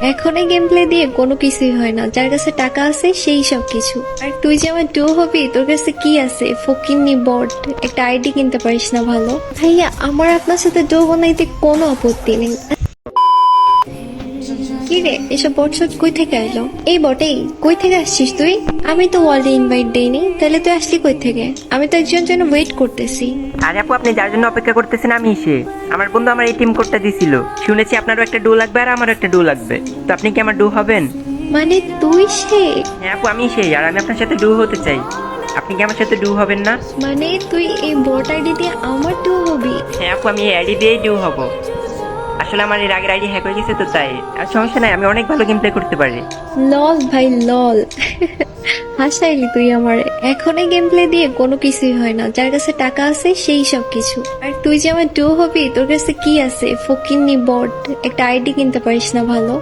এখন এই game play দিয়ে কোনো কিছুই হয় না, যার কাছে টাকা আছে সেই সব কিছু। আর তুই যে আমার ডো হবি, তোর কাছে কি আছে? ফকিন্নি বট, একটা আইডি কিনতে পারিস না ভালো? ভাইয়া, আমার আপনার সাথে ডো বানাইতে কোনো আপত্তি নেই। কি রে, এসব বটসট কই থেকে এলো? এই বটেই, কই থেকে আসছিস তুই? আমি তো ওয়ার্ল্ডে ইনভাইট দেইনি, তাহলে তুই আসলি কই থেকে? আমি তো একজন জন্য ওয়েট করতেছি। আরে আপু, আপনি যার জন্য অপেক্ষা করতেছেন আমি সে। আমার বন্ধু আমার এই টিম কোডটা দিছিল, শুনেছি আপনারও একটা ডো লাগবে আর আমারও একটা ডো লাগবে। তো আপনি কি আমার ডো হবেন? মানে তুই সে? হ্যাঁ আপু, আমি সেই, আর আমি আপনার সাথে ডো হতে চাই। আপনি কি আমার সাথে ডো হবেন না? মানে তুই এই বট আইডি দিয়ে আমার ডো হবি? হ্যাঁ আপু, আমি এই আইডি দিয়েই ডো হব। আসলে আমার এর আগের আইডি হ্যাক হয়ে গেছে তো তাই। আর সমস্যা নাই, আমি অনেক ভালো গেম প্লে করতে পারি। লল ভাই লল। হাসাইলি তুই আমার। এখন এই গেম প্লে দিয়ে কোনো কিছুই হয় না, যার কাছে টাকা আছে সেই সব কিছু। আর তুই যে আমার ডো হবি, তোর কাছে কি আছে? ফকিন্নি বট, একটা আইডি কিনতে পারিস না ভালো?